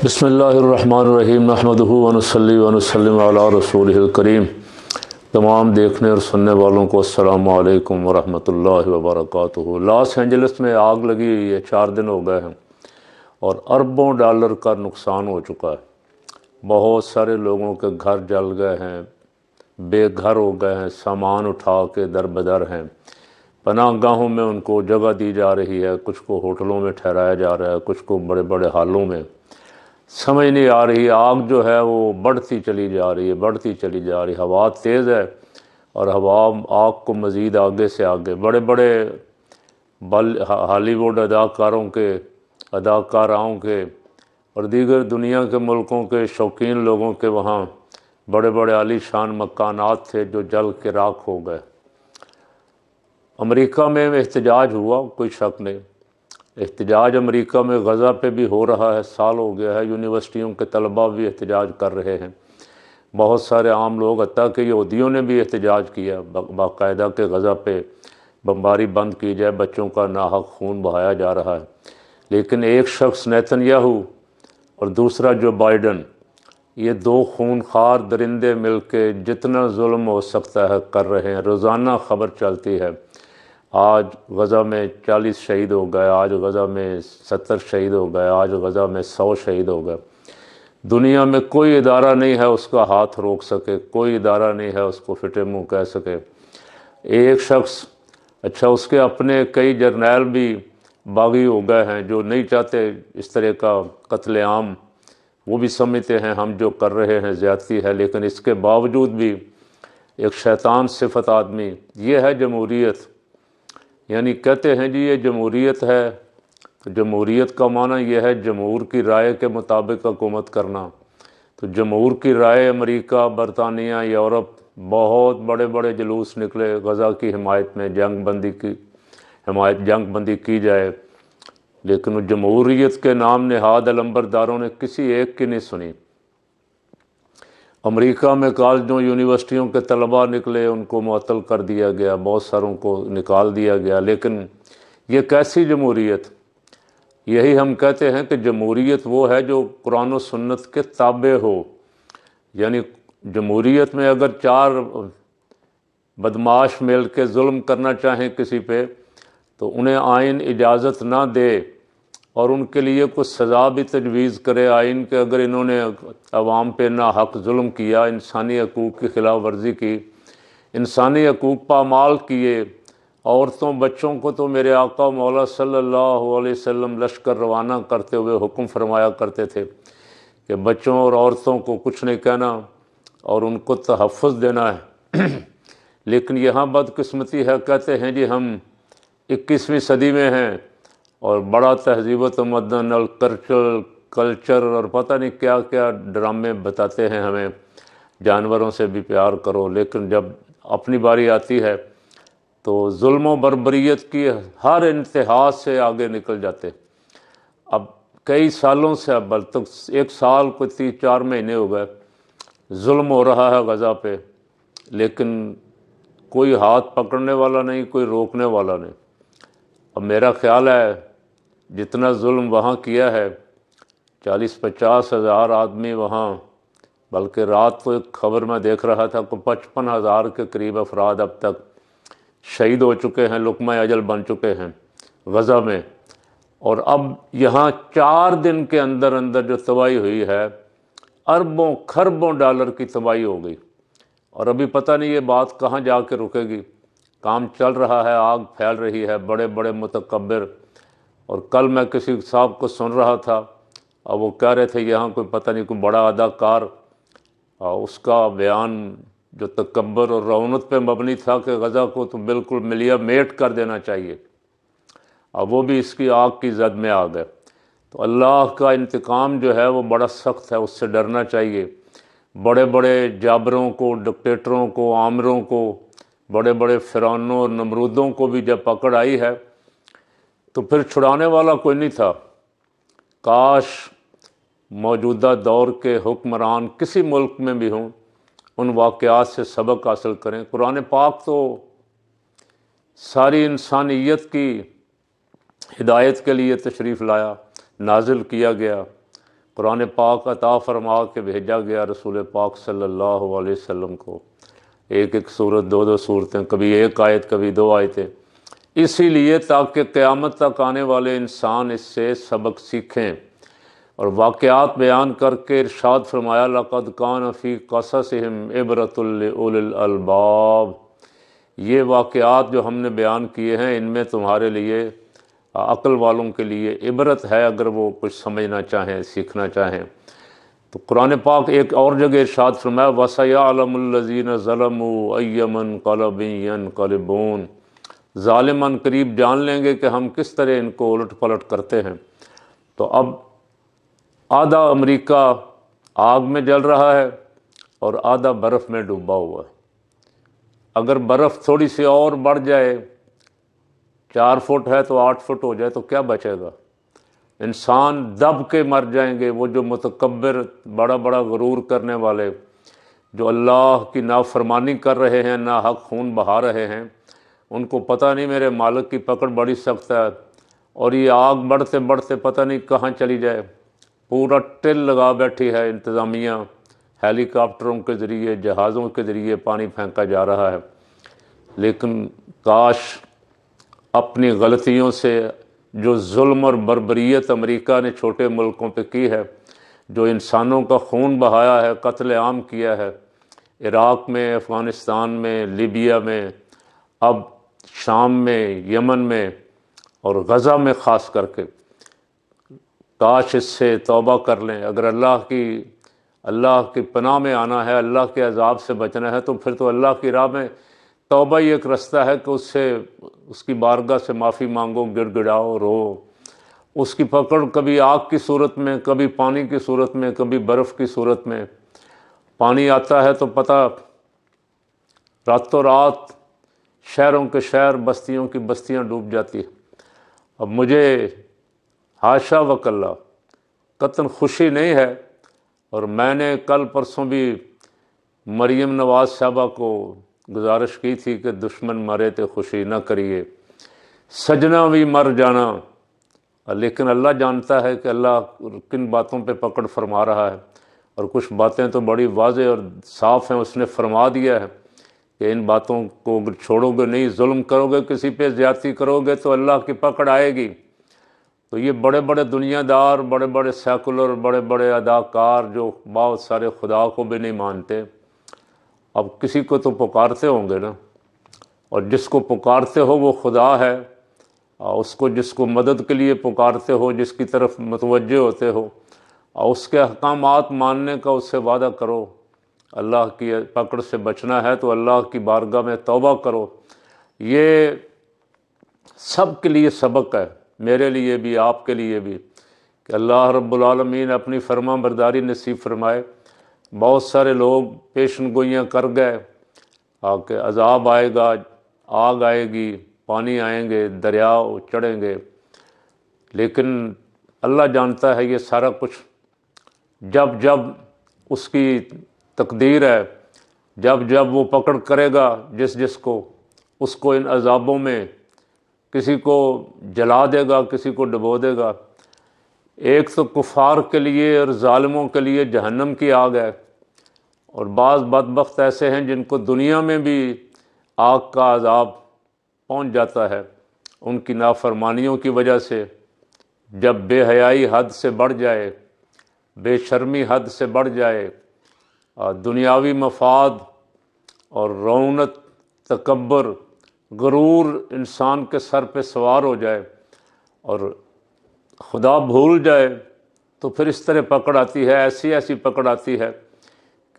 بسم اللہ الرحمن الرحیم نحمدہ ونصلی ونسلم علی رسولہ الکریم۔ تمام دیکھنے اور سننے والوں کو السلام علیکم ورحمۃ اللہ وبرکاتہ۔ لاس اینجلس میں آگ لگی ہوئی ہے، 4 دن ہو گئے ہیں اور اربوں ڈالر کا نقصان ہو چکا ہے۔ بہت سارے لوگوں کے گھر جل گئے ہیں، بے گھر ہو گئے ہیں، سامان اٹھا کے در بدر ہیں۔ پناہ گاہوں میں ان کو جگہ دی جا رہی ہے، کچھ کو ہوٹلوں میں ٹھہرایا جا رہا ہے، کچھ کو بڑے بڑے ہالوں میں۔ سمجھ نہیں آ رہی، آگ جو ہے وہ بڑھتی چلی جا رہی ہے، بڑھتی چلی جا رہی ہے۔ ہوا تیز ہے اور ہوا آگ کو مزید آگے سے آگے۔ بڑے بڑے ہالی ووڈ اداکاراؤں کے اور دیگر دنیا کے ملکوں کے شوقین لوگوں کے وہاں بڑے بڑے عالی شان مکانات تھے جو جل کے راکھ ہو گئے۔ امریکہ میں احتجاج ہوا، کوئی شک نہیں۔ احتجاج امریکہ میں غزہ پہ بھی ہو رہا ہے، سال ہو گیا ہے۔ یونیورسٹیوں کے طلباء بھی احتجاج کر رہے ہیں، بہت سارے عام لوگ، حتیٰ کہ یہودیوں نے بھی احتجاج کیا باقاعدہ کہ غزہ پہ بمباری بند کی جائے، بچوں کا ناحق خون بہایا جا رہا ہے۔ لیکن ایک شخص نیتن یاہو اور دوسرا جو بائیڈن، یہ 2 خونخوار درندے مل کے جتنا ظلم ہو سکتا ہے کر رہے ہیں۔ روزانہ خبر چلتی ہے، آج غزہ میں 40 شہید ہو گئے، آج غزہ میں 70 شہید ہو گئے، آج غزہ میں 100 شہید ہو گئے۔ دنیا میں کوئی ادارہ نہیں ہے اس کا ہاتھ روک سکے، کوئی ادارہ نہیں ہے اس کو فٹے منہ کہہ سکے۔ ایک شخص، اچھا اس کے اپنے کئی جرنیل بھی باغی ہو گئے ہیں جو نہیں چاہتے اس طرح کا قتل عام، وہ بھی سمجھتے ہیں ہم جو کر رہے ہیں زیادتی ہے، لیکن اس کے باوجود بھی ایک شیطان صفت آدمی، یہ ہے جمہوریت۔ یعنی کہتے ہیں جی یہ جمہوریت ہے، تو جمہوریت کا معنی یہ ہے جمہور کی رائے کے مطابق حکومت کرنا۔ تو جمہور کی رائے امریکہ، برطانیہ، یورپ، بہت بڑے بڑے جلوس نکلے غزہ کی حمایت میں، جنگ بندی کی جائے، لیکن وہ جمہوریت کے نام نہاد علمبرداروں نے کسی ایک کی نہیں سنی۔ امریکہ میں کالجوں یونیورسٹیوں کے طلباء نکلے، ان کو معطل کر دیا گیا، بہت ساروں کو نکال دیا گیا۔ لیکن یہ کیسی جمہوریت؟ یہی ہم کہتے ہیں کہ جمہوریت وہ ہے جو قرآن و سنت کے تابع ہو۔ یعنی جمہوریت میں اگر 4 بدمعاش مل کے ظلم کرنا چاہیں کسی پہ تو انہیں آئین اجازت نہ دے اور ان کے لیے کچھ سزا بھی تجویز کرے آئین کے، اگر انہوں نے عوام پہ ناحق ظلم کیا، انسانی حقوق کی خلاف ورزی کی، انسانی حقوق پامال کیے، عورتوں بچوں کو تو میرے آقا مولا صلی اللہ علیہ وسلم لشکر روانہ کرتے ہوئے حکم فرمایا کرتے تھے کہ بچوں اور عورتوں کو کچھ نہیں کہنا اور ان کو تحفظ دینا ہے۔ لیکن یہاں بدقسمتی ہے، کہتے ہیں جی ہم 21ویں صدی میں ہیں اور بڑا تہذیب و تمدن اور کلچر اور پتہ نہیں کیا کیا ڈرامے بتاتے ہیں ہمیں، جانوروں سے بھی پیار کرو، لیکن جب اپنی باری آتی ہے تو ظلم و بربریت کی ہر انتہا سے آگے نکل جاتے۔ اب کئی سالوں سے، اب تک 1 سال کو 3-4 مہینے ہو گئے ظلم ہو رہا ہے غزہ پہ، لیکن کوئی ہاتھ پکڑنے والا نہیں، کوئی روکنے والا نہیں۔ اب میرا خیال ہے جتنا ظلم وہاں کیا ہے، 40-50 ہزار آدمی وہاں، بلکہ رات کو ایک خبر میں دیکھ رہا تھا کہ 55,000 کے قریب افراد اب تک شہید ہو چکے ہیں، لقمہ اجل بن چکے ہیں غزہ میں۔ اور اب یہاں 4 دن کے اندر اندر جو تباہی ہوئی ہے، اربوں خربوں ڈالر کی تباہی ہو گئی، اور ابھی پتہ نہیں یہ بات کہاں جا کے رکے گی۔ کام چل رہا ہے، آگ پھیل رہی ہے، بڑے بڑے متکبر۔ اور کل میں کسی صاحب کو سن رہا تھا اور وہ کہہ رہے تھے یہاں کوئی پتہ نہیں کوئی بڑا اداکار، اس کا بیان جو تکبر اور رعونت پہ مبنی تھا کہ غزہ کو تو بالکل ملیا میٹ کر دینا چاہیے، اب وہ بھی اس کی آگ کی زد میں آ گئے۔ تو اللہ کا انتقام جو ہے وہ بڑا سخت ہے، اس سے ڈرنا چاہیے۔ بڑے بڑے جابروں کو، ڈکٹیٹروں کو، آمروں کو، بڑے بڑے فرعونوں اور نمرودوں کو بھی جب پکڑ آئی ہے تو پھر چھڑانے والا کوئی نہیں تھا۔ کاش موجودہ دور کے حکمران کسی ملک میں بھی ہوں، ان واقعات سے سبق حاصل کریں۔ قرآن پاک تو ساری انسانیت کی ہدایت کے لیے تشریف لایا، نازل کیا گیا۔ قرآن پاک عطا فرما کے بھیجا گیا رسول پاک صلی اللہ علیہ وسلم کو، ایک ایک صورت، دو دو صورتیں، کبھی ایک آیت کبھی دو آیتیں، اسی لیے تاکہ قیامت تک آنے والے انسان اس سے سبق سیکھیں۔ اور واقعات بیان کر کے ارشاد فرمایا لقد کان فی قصصہم عبرۃ لأولی الالباب، یہ واقعات جو ہم نے بیان کیے ہیں ان میں تمہارے لیے، عقل والوں کے لیے عبرت ہے، اگر وہ کچھ سمجھنا چاہیں، سیکھنا چاہیں۔ تو قرآن پاک ایک اور جگہ ارشاد فرمایا وَسَيَعْلَمُ الَّذِينَ ظَلَمُوا أَيَّ مُنقَلَبٍ يَنقَلِبُونَ، ظالم ان قریب جان لیں گے کہ ہم کس طرح ان کو الٹ پلٹ کرتے ہیں۔ تو اب آدھا امریکہ آگ میں جل رہا ہے اور آدھا برف میں ڈوبا ہوا ہے۔ اگر برف تھوڑی سی اور بڑھ جائے، 4 فٹ ہے تو 8 فٹ ہو جائے تو کیا بچے گا؟ انسان دب کے مر جائیں گے۔ وہ جو متکبر، بڑا بڑا غرور کرنے والے، جو اللہ کی نافرمانی کر رہے ہیں، ناحق خون بہا رہے ہیں، ان کو پتہ نہیں میرے مالک کی پکڑ بڑی سخت ہے، اور یہ آگ بڑھتے بڑھتے پتہ نہیں کہاں چلی جائے۔ پورا ٹل لگا بیٹھی ہے انتظامیہ، ہیلی کاپٹروں کے ذریعے، جہازوں کے ذریعے پانی پھینکا جا رہا ہے۔ لیکن کاش اپنی غلطیوں سے، جو ظلم اور بربریت امریکہ نے چھوٹے ملکوں پہ کی ہے، جو انسانوں کا خون بہایا ہے، قتل عام کیا ہے، عراق میں، افغانستان میں، لیبیا میں، اب شام میں، یمن میں اور غزہ میں خاص کر کے، کاش اس سے توبہ کر لیں۔ اگر اللہ کی پناہ میں آنا ہے، اللہ کے عذاب سے بچنا ہے، تو پھر تو اللہ کی راہ میں توبہ ہی ایک رستہ ہے کہ اس کی بارگاہ سے معافی مانگو، گڑ گڑاؤ، رو۔ اس کی پکڑ کبھی آگ کی صورت میں، کبھی پانی کی صورت میں، کبھی برف کی صورت میں۔ پانی آتا ہے تو پتہ راتوں رات شہروں کے شہر، بستیوں کی بستیاں ڈوب جاتی ہیں۔ اب مجھے حاشا وکلا قطعاً خوشی نہیں ہے، اور میں نے کل پرسوں بھی مریم نواز صاحبہ کو گزارش کی تھی کہ دشمن مرے تو خوشی نہ کریے، سجنا بھی مر جانا۔ لیکن اللہ جانتا ہے کہ اللہ کن باتوں پہ پکڑ فرما رہا ہے، اور کچھ باتیں تو بڑی واضح اور صاف ہیں۔ اس نے فرما دیا ہے کہ ان باتوں کو اگر چھوڑو گے نہیں، ظلم کرو گے، کسی پہ زیادتی کرو گے تو اللہ کی پکڑ آئے گی۔ تو یہ بڑے بڑے دنیا دار، بڑے بڑے سیکولر، بڑے بڑے اداکار جو بہت سارے خدا کو بھی نہیں مانتے، اب کسی کو تو پکارتے ہوں گے نا، اور جس کو پکارتے ہو وہ خدا ہے، اس کو جس کو مدد کے لیے پکارتے ہو، جس کی طرف متوجہ ہوتے ہو، اور اس کے احکامات ماننے کا اس سے وعدہ کرو۔ اللہ کی پکڑ سے بچنا ہے تو اللہ کی بارگاہ میں توبہ کرو۔ یہ سب کے لیے سبق ہے، میرے لیے بھی، آپ کے لیے بھی، کہ اللہ رب العالمین اپنی فرما برداری نصیب فرمائے۔ بہت سارے لوگ پیشن گوئیاں کر گئے کہ عذاب آئے گا، آگ آئے گی، پانی آئیں گے، دریا چڑھیں گے، لیکن اللہ جانتا ہے یہ سارا کچھ جب جب اس کی تقدیر ہے، جب جب وہ پکڑ کرے گا جس کو، اس کو ان عذابوں میں کسی کو جلا دے گا، کسی کو ڈبو دے گا۔ ایک تو کفار کے لیے اور ظالموں کے لیے جہنم کی آگ ہے، اور بعض بدبخت ایسے ہیں جن کو دنیا میں بھی آگ کا عذاب پہنچ جاتا ہے ان کی نافرمانیوں کی وجہ سے۔ جب بے حیائی حد سے بڑھ جائے، بے شرمی حد سے بڑھ جائے، دنیاوی مفاد اور رونت، تکبر، غرور انسان کے سر پہ سوار ہو جائے اور خدا بھول جائے، تو پھر اس طرح پکڑ آتی ہے، ایسی پکڑ آتی ہے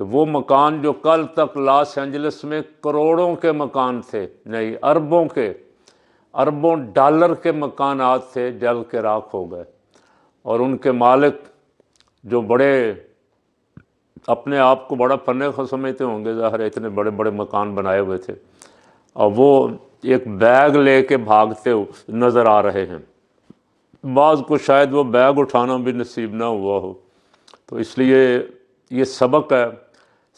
کہ وہ مکان جو کل تک لاس اینجلس میں کروڑوں کے مکان تھے، نہیں اربوں ڈالر کے مکانات تھے، جل کے راکھ ہو گئے، اور ان کے مالک جو بڑے اپنے آپ کو بڑا فن سمجھتے ہوں گے، ظاہر ہے اتنے بڑے بڑے مکان بنائے ہوئے تھے، اور وہ ایک بیگ لے کے بھاگتے نظر آ رہے ہیں۔ بعض کو شاید وہ بیگ اٹھانا بھی نصیب نہ ہوا ہو۔ تو اس لیے یہ سبق ہے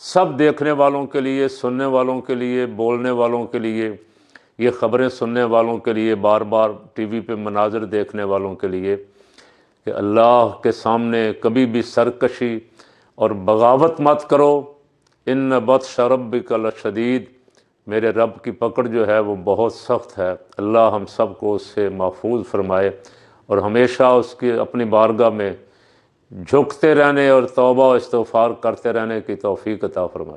سب دیکھنے والوں کے لیے، سننے والوں کے لیے، بولنے والوں کے لیے، یہ خبریں سننے والوں کے لیے، بار بار ٹی وی پہ مناظر دیکھنے والوں کے لیے، کہ اللہ کے سامنے کبھی بھی سرکشی اور بغاوت مت کرو، ان بطش ربک لشدید، میرے رب کی پکڑ جو ہے وہ بہت سخت ہے۔ اللہ ہم سب کو اس سے محفوظ فرمائے اور ہمیشہ اس کی اپنی بارگاہ میں جھکتے رہنے اور توبہ و استغفار کرتے رہنے کی توفیق عطا فرمائے۔